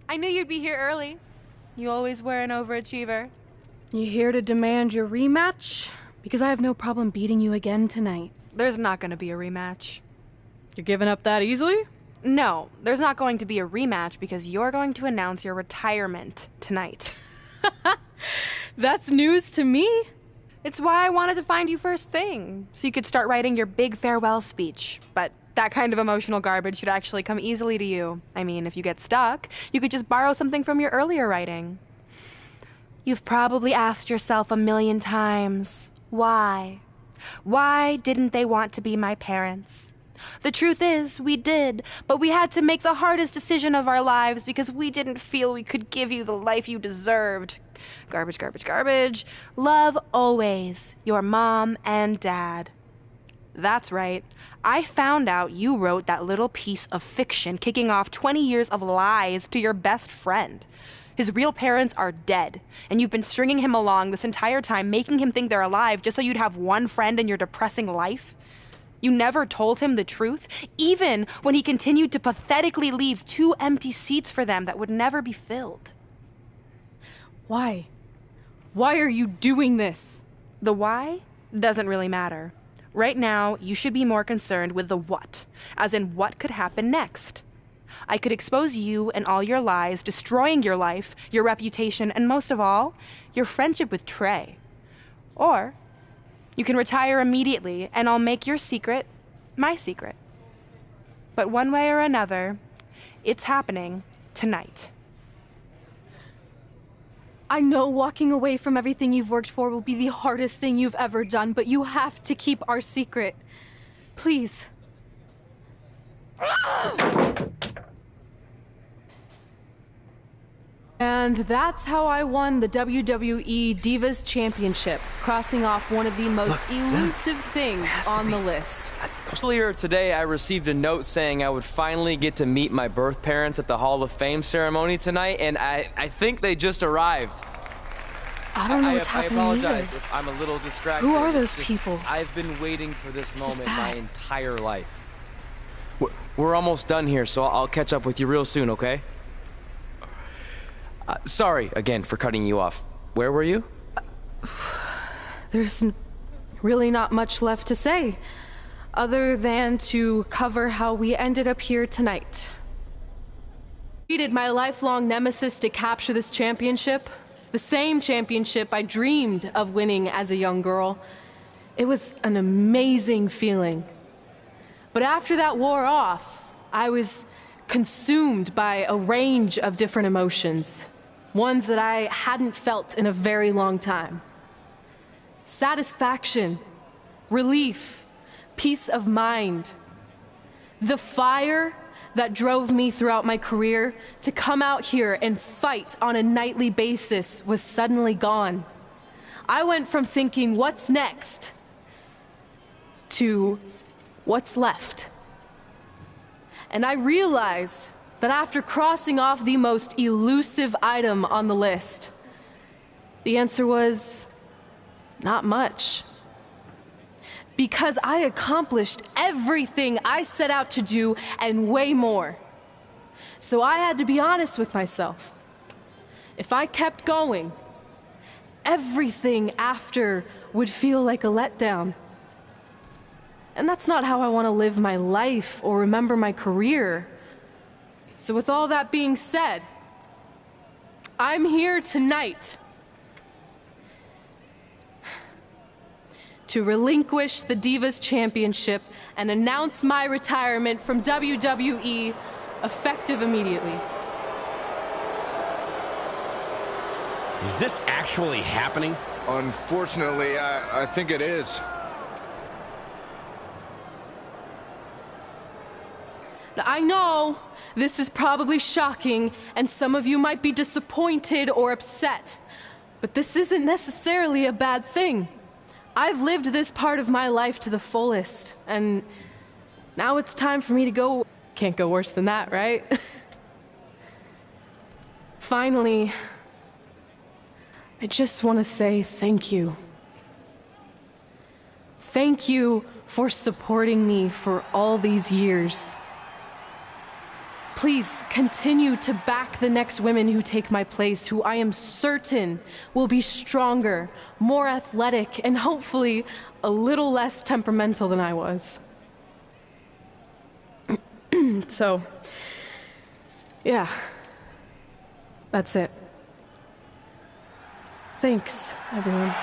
I knew you'd be here early. You always were an overachiever. You here to demand your rematch? Because I have no problem beating you again tonight. There's not going to be a rematch. You're giving up that easily? No, there's not going to be a rematch because you're going to announce your retirement tonight. That's news to me. It's why I wanted to find you first thing, so you could start writing your big farewell speech. But that kind of emotional garbage should actually come easily to you. I mean, if you get stuck, you could just borrow something from your earlier writing. You've probably asked yourself a million times, why? Why didn't they want to be my parents? The truth is, we did, but we had to make the hardest decision of our lives because we didn't feel we could give you the life you deserved. Garbage, garbage, garbage. Love always, your mom and dad. That's right. I found out you wrote that little piece of fiction kicking off 20 years of lies to your best friend. His real parents are dead, and you've been stringing him along this entire time, making him think they're alive just so you'd have one friend in your depressing life. You never told him the truth, even when he continued to pathetically leave 2 empty seats for them that would never be filled. Why? Why are you doing this? The why doesn't really matter. Right now, you should be more concerned with the what, as in what could happen next. I could expose you and all your lies, destroying your life, your reputation, and most of all, your friendship with Trey. Or you can retire immediately, and I'll make your secret my secret. But one way or another, it's happening tonight. I know walking away from everything you've worked for will be the hardest thing you've ever done, but you have to keep our secret. Please. And that's how I won the WWE Divas Championship, crossing off one of the most elusive things on the list. Earlier today, I received a note saying I would finally get to meet my birth parents at the Hall of Fame ceremony tonight, and I think they just arrived. I don't know what's happening I apologize either. if I'm a little distracted. Who are those people? I've been waiting for this moment my bad. entire life. We're almost done here, so I'll catch up with you real soon, okay? Sorry again for cutting you off. Where were you? There's really not much left to say, other than to cover how we ended up here tonight. I needed my lifelong nemesis to capture this championship, the same championship I dreamed of winning as a young girl. It was an amazing feeling. But after that wore off, I was consumed by a range of different emotions, ones that I hadn't felt in a very long time. Satisfaction, relief, peace of mind. The fire that drove me throughout my career to come out here and fight on a nightly basis was suddenly gone. I went from thinking, what's next, to what's left. And I realized that after crossing off the most elusive item on the list, the answer was not much. Because I accomplished everything I set out to do and way more. So I had to be honest with myself. If I kept going, everything after would feel like a letdown. And that's not how I want to live my life or remember my career. So with all that being said, I'm here tonight to relinquish the Divas Championship and announce my retirement from WWE, effective immediately. Is this actually happening? Unfortunately, I think it is. Now, I know this is probably shocking, and some of you might be disappointed or upset, but this isn't necessarily a bad thing. I've lived this part of my life to the fullest, and now it's time for me to go. Can't go worse than that, right? Finally, I just want to say thank you. Thank you for supporting me for all these years. Please continue to back the next women who take my place, who I am certain will be stronger, more athletic, and hopefully a little less temperamental than I was. So, yeah, that's it. Thanks, everyone.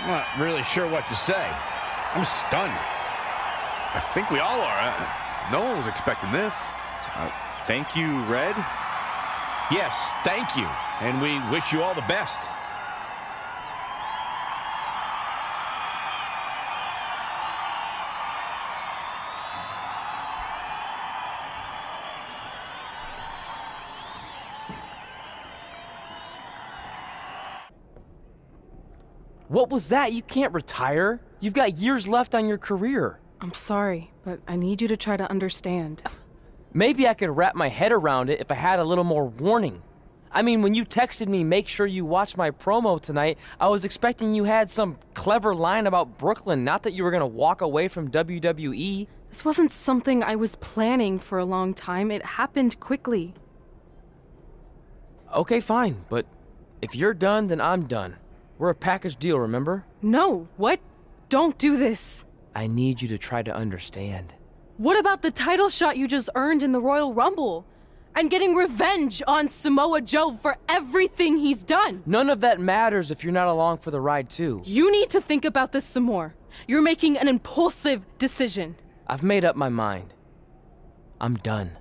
I'm not really sure what to say. I'm stunned. I think we all are. No one was expecting this. Thank you, Red. Yes, thank you. And we wish you all the best. What was that? You can't retire. You've got years left on your career. I'm sorry, but I need you to try to understand. Maybe I could wrap my head around it if I had a little more warning. I mean, when you texted me, make sure you watch my promo tonight, I was expecting you had some clever line about Brooklyn, not that you were gonna walk away from WWE. This wasn't something I was planning for a long time. It happened quickly. Okay, fine, but if you're done, then I'm done. We're a package deal, remember? No, what? Don't do this. I need you to try to understand. What about the title shot you just earned in the Royal Rumble? And getting revenge on Samoa Joe for everything he's done? None of that matters if you're not along for the ride, too. You need to think about this some more. You're making an impulsive decision. I've made up my mind. I'm done.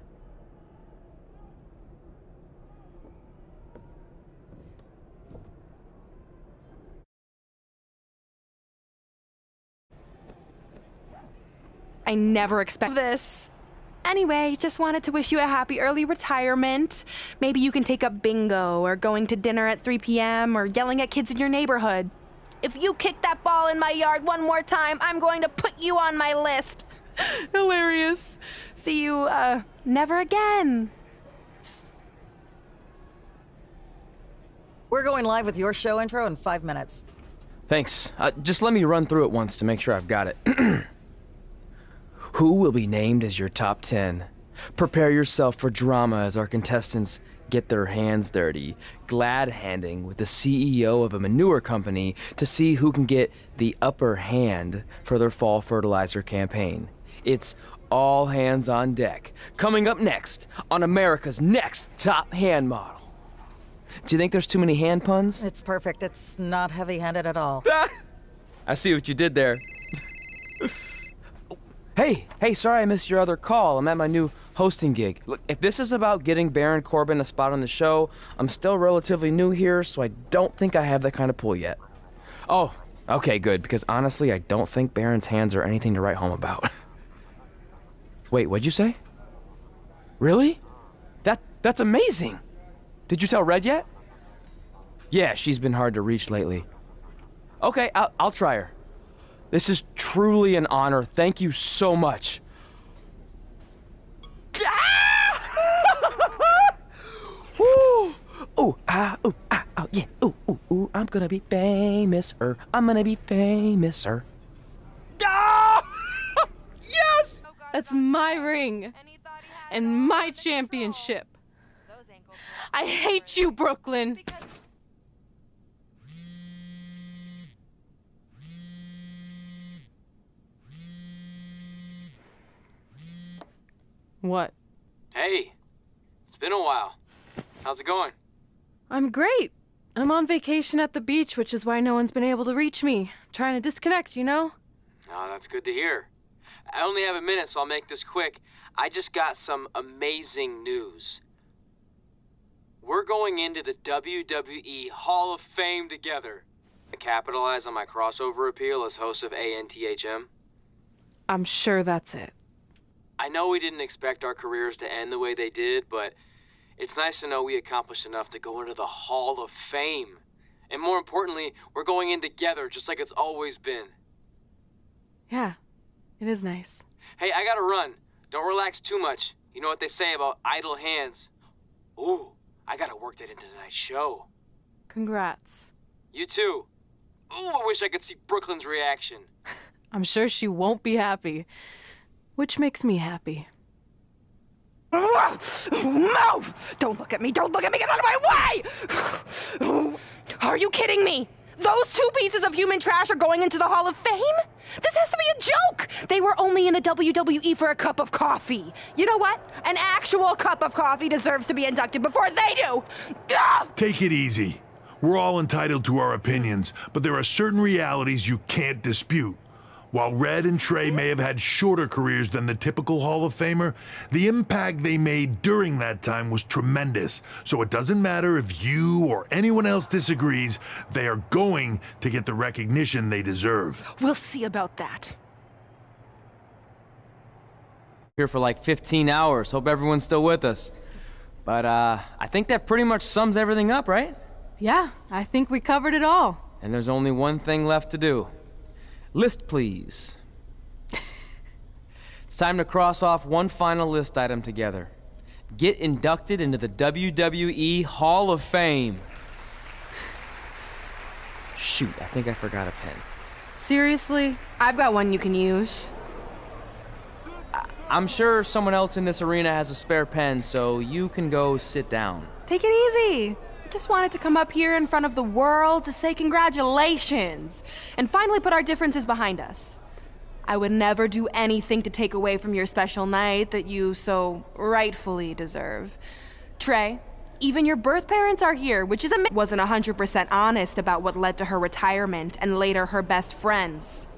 I never expect this. Anyway, just wanted to wish you a happy early retirement. Maybe you can take up bingo or going to dinner at 3 p.m. or yelling at kids in your neighborhood. If you kick that ball in my yard one more time, I'm going to put you on my list. Hilarious. See you, never again. We're going live with your show intro in 5 minutes. Thanks. Just let me run through it once to make sure I've got it. Who will be named as your top 10? Prepare yourself for drama as our contestants get their hands dirty, glad-handing with the CEO of a manure company to see who can get the upper hand for their fall fertilizer campaign. It's all hands on deck. Coming up next on America's Next Top Hand Model. Do you think there's too many hand puns? It's perfect. It's not heavy-handed at all. I see what you did there. Hey, sorry I missed your other call. I'm at my new hosting gig. Look, if this is about getting Baron Corbin a spot on the show, I'm still relatively new here, so I don't think I have that kind of pull yet. Oh, okay, good, because honestly, I don't think Baron's hands are anything to write home about. Wait, what'd you say? Really? That's amazing! Did you tell Red yet? Yeah, she's been hard to reach lately. Okay, I'll try her. This is truly an honor. Thank you so much. Ooh, ooh, ah, oh, yeah. Ooh, I'm gonna be famous, I'm gonna be famous, Ah! Yes! That's my ring and my championship. I hate you, Brooklyn. What? Hey, it's been a while. How's it going? I'm great. I'm on vacation at the beach, which is why no one's been able to reach me. Trying to disconnect, you know? Oh, that's good to hear. I only have a minute, so I'll make this quick. I just got some amazing news. We're going into the WWE Hall of Fame together. I capitalize on my crossover appeal as host of ANTHM. I'm sure that's it. I know we didn't expect our careers to end the way they did, but it's nice to know we accomplished enough to go into the Hall of Fame. And more importantly, we're going in together, just like it's always been. Yeah, it is nice. Hey, I gotta run. Don't relax too much. You know what they say about idle hands. Ooh, I gotta work that into tonight's show. Congrats. You too. Ooh, I wish I could see Brooklyn's reaction. I'm sure she won't be happy, which makes me happy. Move! Don't look at me! Don't look at me! Get out of my way! Are you kidding me? Those two pieces of human trash are going into the Hall of Fame? This has to be a joke! They were only in the WWE for a cup of coffee. You know what? An actual cup of coffee deserves to be inducted before they do! Take it easy. We're all entitled to our opinions, but there are certain realities you can't dispute. While Red and Trey may have had shorter careers than the typical Hall of Famer, the impact they made during that time was tremendous. So it doesn't matter if you or anyone else disagrees, they are going to get the recognition they deserve. We'll see about that. Here for like 15 hours. Hope everyone's still with us. But I think that pretty much sums everything up, right? Yeah, I think we covered it all. And there's only one thing left to do. List, please. It's time to cross off one final list item together. Get inducted into the WWE Hall of Fame. Shoot, I think I forgot a pen. Seriously? I've got one you can use. I'm sure someone else in this arena has a spare pen, so you can go sit down. Take it easy. I just wanted to come up here in front of the world to say congratulations and finally put our differences behind us. I would never do anything to take away from your special night that you so rightfully deserve. Trey, even your birth parents are here, which is wasn't 100% honest about what led to her retirement and later her best friends.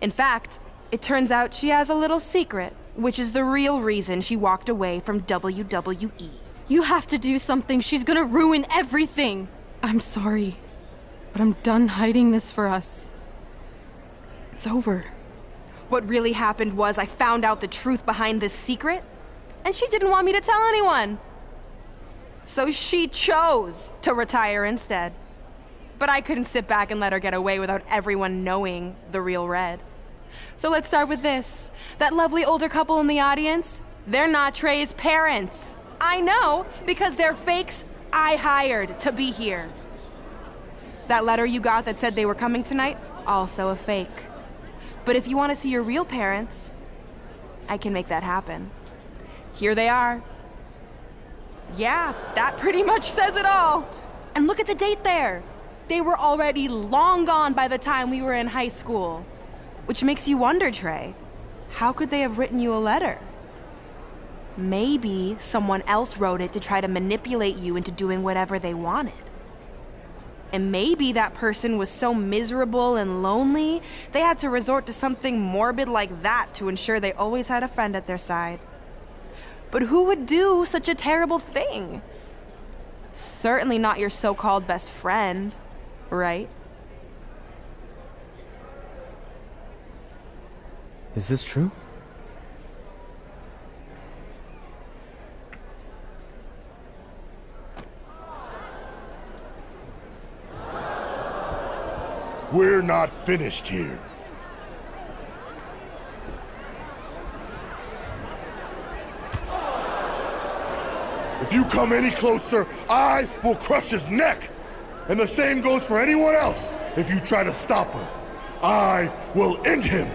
In fact, it turns out she has a little secret, which is the real reason she walked away from WWE. You have to do something. She's gonna ruin everything. I'm sorry, but I'm done hiding this for us. It's over. What really happened was I found out the truth behind this secret, and she didn't want me to tell anyone. So she chose to retire instead. But I couldn't sit back and let her get away without everyone knowing the real Red. So let's start with this. That lovely older couple in the audience, they're not Trey's parents. I know, because they're fakes I hired to be here. That letter you got that said they were coming tonight, also a fake. But if you want to see your real parents, I can make that happen. Here they are. Yeah, that pretty much says it all. And look at the date there. They were already long gone by the time we were in high school. Which makes you wonder, Trey, how could they have written you a letter? Maybe someone else wrote it to try to manipulate you into doing whatever they wanted. And maybe that person was so miserable and lonely, they had to resort to something morbid like that to ensure they always had a friend at their side. But who would do such a terrible thing? Certainly not your so-called best friend, right? Is this true? We're not finished here. If you come any closer, I will crush his neck. And the same goes for anyone else. If you try to stop us, I will end him.